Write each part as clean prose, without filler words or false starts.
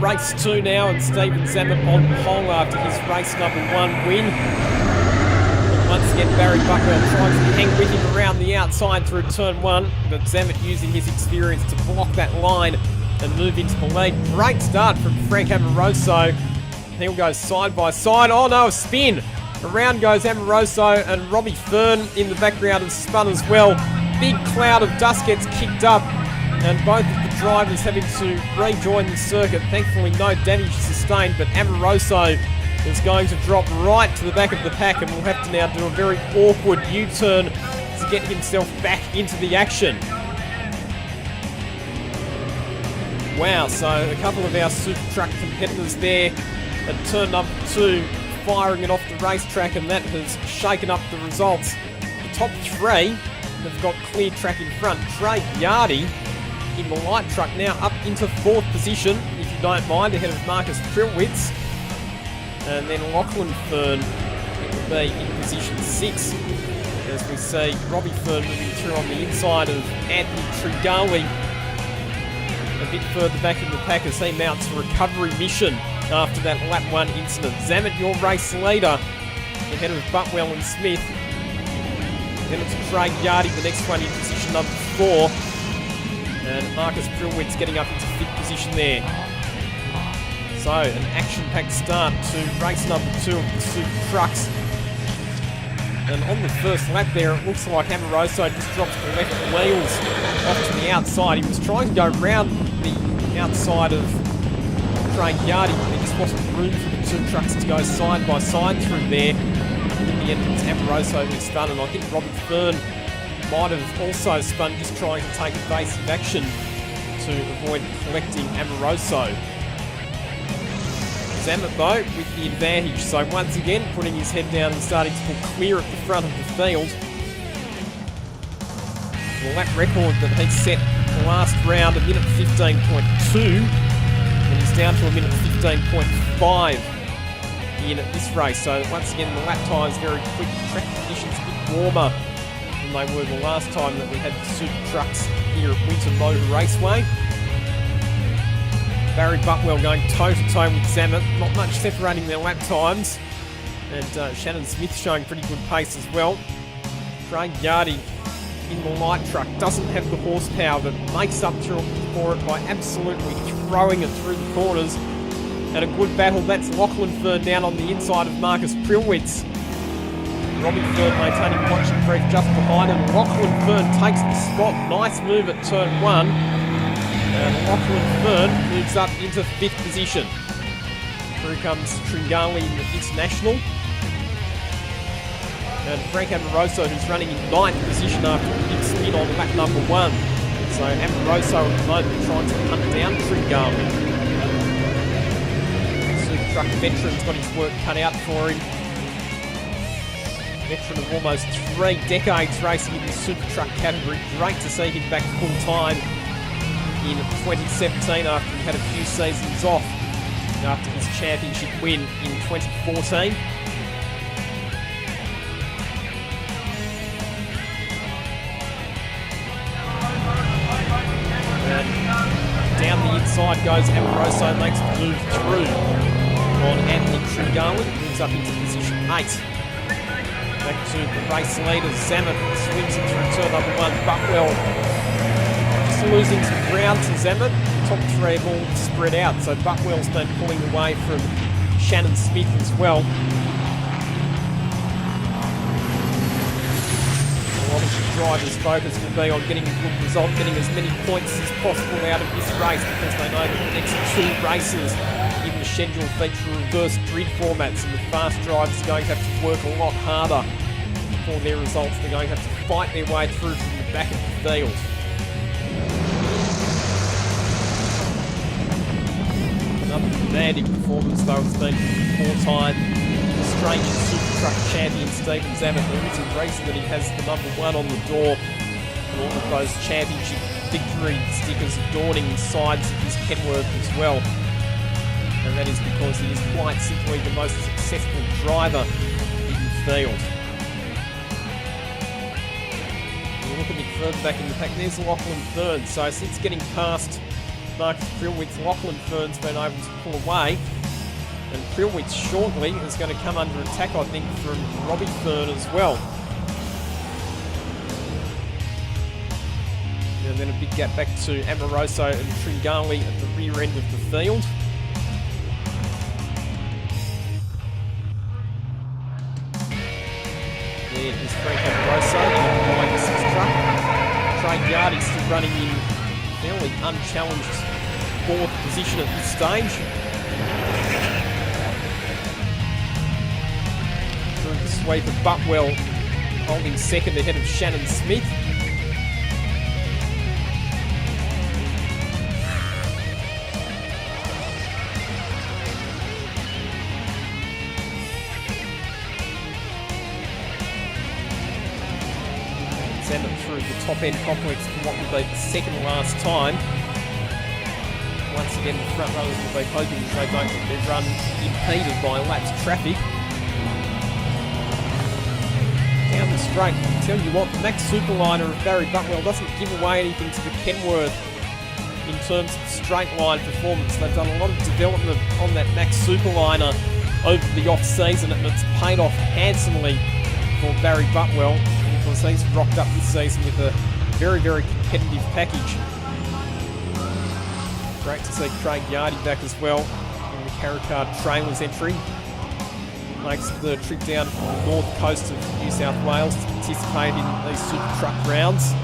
race 2 now, and Stephen Zammit on pole after his race number 1 win. And once again, Barry Buckwell tries to hang with him around the outside through turn 1, but Zammit using his experience to block that line and move into the lead. Great start from Frank Amoroso. He'll go side by side. Oh no, a spin! Around goes Amoroso, and Robbie Fern in the background has spun as well. Big cloud of dust gets kicked up, and both of the drivers having to rejoin the circuit. Thankfully no damage sustained, but Amoroso is going to drop right to the back of the pack and will have to now do a very awkward U-turn to get himself back into the action. Wow, so a couple of our Supertruck competitors there at turn number 2 firing it off the racetrack, and that has shaken up the results. The top 3 have got clear track in front. Craig Yardy in the light truck now up into 4th position, if you don't mind, ahead of Marcus Prilwitz. And then Lachlan Fern will be in position 6, as we see Robbie Fern moving through on the inside of Anthony Tringali. A bit further back in the pack as he mounts a recovery mission after that lap 1 incident. Zammit, your race leader, ahead of Butwell and Smith. Then it's Craig Yardy, the next one in position number 4. And Marcus Prilwitz getting up into 5th position there. So, an action-packed start to race number 2 of the Supertrucks. And on the first lap there, it looks like Amoroso just drops the left wheels off to the outside. He was trying to go round the outside of Craig Yardy, but there just wasn't room for the 2 trucks to go side by side through there. In the end, it's Amoroso who spun, and I think Robbie Fern might have also spun, just trying to take evasive action to avoid collecting Amoroso. Zammit though with the advantage, so once again putting his head down and starting to pull clear at the front of the field. The lap record that he set the last round, 1:15.2, and he's down to 1:15.5 in this race. So once again the lap time is very quick, track conditions a bit warmer than they were the last time that we had the Supertrucks here at Winton Motor Raceway. Barry Buckwell going toe-to-toe with Zammit, not much separating their lap times. And Shannon Smith showing pretty good pace as well. Craig Yardy in the light truck doesn't have the horsepower, but makes up for it by absolutely throwing it through the corners. And a good battle, that's Lachlan Fern down on the inside of Marcus Prilwitz. Robbie Fern maintaining watching brief just behind him. Lachlan Fern takes the spot, nice move at turn 1. And Lachlan Fern moves up into 5th position. Through comes Tringali in the International. And Frank Amoroso, who's running in 9th position after a big spin on lap number 1. So Amoroso at the moment trying to hunt down Tringali. Supertruck veteran's got his work cut out for him. Veteran of almost 3 decades racing in the Supertruck category. Great to see him back full time in 2017 after he had a few seasons off after his championship win in 2014. And down the inside goes Amoroso, makes the move through on Anthony Tringali, moves up into position 8. Back to the race leader, Zammit swings it through turn number 1, Buckwell losing some ground to Zammit. Top 3 have all spread out, so Buckwell's been pulling away from Shannon Smith as well. A lot of the drivers' focus will be on getting a good result, getting as many points as possible out of this race, because they know that the next 2 races in the schedule feature reverse grid formats, and the fast drivers are going to have to work a lot harder for their results. They're going to have to fight their way through from the back of the field. Another demanding performance though it's been for the 4-time Australian Supertruck champion Stephen Zammit. There is a reason that he has the number 1 on the door, and all of those championship victory stickers adorning the sides of his Kenworth as well. And that is because he is quite simply the most successful driver in the field. We'll look a bit further back in the pack. There's Lachlan Fern. So since getting past Marcus Prillwitz. Lachlan Fern's been able to pull away. And Prillwitz shortly is going to come under attack, I think, from Robbie Fern as well. And then a big gap back to Amoroso and Tringali at the rear end of the field. There is Frank Amoroso behind the 6 truck. Craig Yardy still running in fairly unchallenged 4th position at this stage. Through the sweep of Butwell holding 2nd ahead of Shannon Smith. Zammit through the top end complex for what will be the 2nd last time. Once again, the front runners will be hoping they don't get their run impeded by lapsed traffic. Down the straight, I tell you what, the Max Superliner of Barry Butwell doesn't give away anything to the Kenworth in terms of straight line performance. They've done a lot of development on that Max Superliner over the off-season, and it's paid off handsomely for Barry Butwell, because he's rocked up this season with a very, very competitive package. Great to see Craig Yardy back as well in the Carricard Trailers entry. Makes the trip down from the north coast of New South Wales to participate in these Supertruck rounds.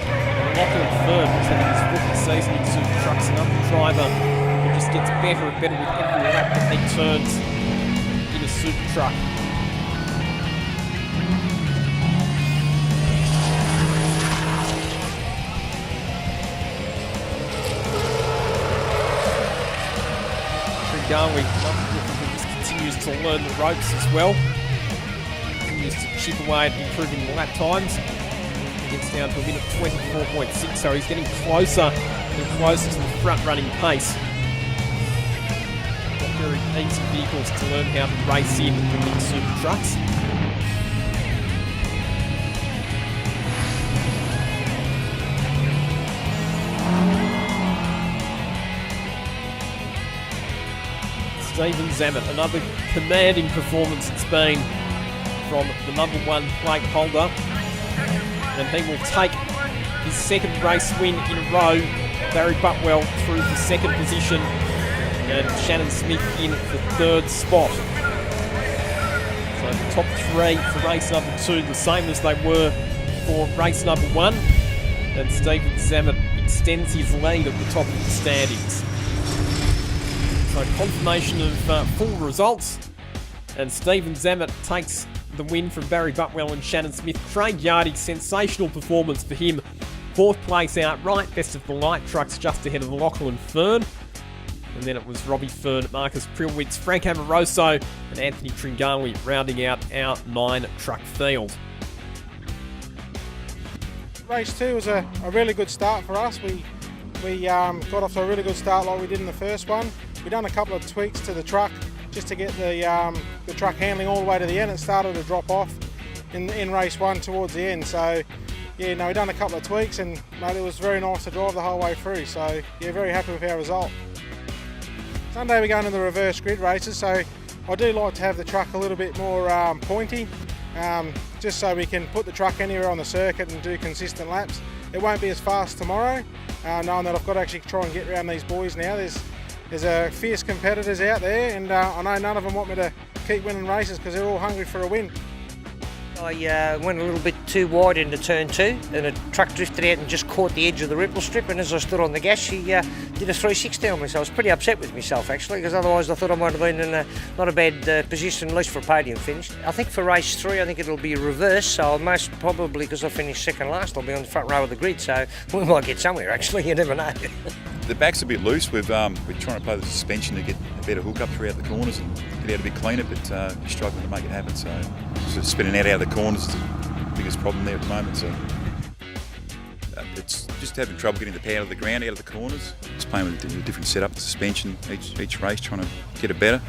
And Lachlan Fern, who's having his rookie season in Supertrucks, another driver who just gets better and better with every lap that he turns in a Supertruck. Garwick just continues to learn the ropes as well. Continues to chip away at improving the lap times. Gets down to a minute 24.6, so he's getting closer and closer to the front running pace. Not very easy vehicles to learn how to race in the big Supertrucks. Stephen Zammit, another commanding performance it's been from the number 1 plate holder, and he will take his 2nd race win in a row. Barry Butwell through the 2nd position and Shannon Smith in the 3rd spot. So the top 3 for race number 2, the same as they were for race number 1, and Stephen Zammit extends his lead at the top of the standings. So confirmation of full results, and Stephen Zammit takes the win from Barry Butwell and Shannon Smith. Craig Yardy, sensational performance for him. 4th place outright, best of the light trucks, just ahead of Lachlan Fern. And then it was Robbie Fern, Marcus Prillwitz, Frank Amoroso and Anthony Tringali rounding out our 9 truck field. Race 2 was a really good start for us. We got off to a really good start like we did in the first one. We've done a couple of tweaks to the truck just to get the truck handling all the way to the end. It started to drop off in race 1 towards the end. So yeah, no, we've done a couple of tweaks, and mate, it was very nice to drive the whole way through. So yeah, very happy with our result. Sunday we're going to the reverse grid races, so I do like to have the truck a little bit more pointy, just so we can put the truck anywhere on the circuit and do consistent laps. It won't be as fast tomorrow, knowing that I've got to actually try and get around these boys now. There's fierce competitors out there, and I know none of them want me to keep winning races because they're all hungry for a win. I went a little bit too wide into turn 2, and the truck drifted out and just caught the edge of the ripple strip, and as I stood on the gas, she did a 360 on me, so I was pretty upset with myself actually, because otherwise I thought I might have been in not a bad position, at least for a podium finish. I think for race 3 I think it'll be reverse, so I'll most probably, because I finished 2nd last, I'll be on the front row of the grid, so we might get somewhere actually, you never know. The back's a bit loose. We're trying to play the suspension to get a better hook up throughout the corners and get out a bit cleaner, but we're struggling to make it happen. So spinning out of the corners is the biggest problem there at the moment. So it's just having trouble getting the power of the ground out of the corners. Just playing with a different setup, the suspension each race, trying to get it better.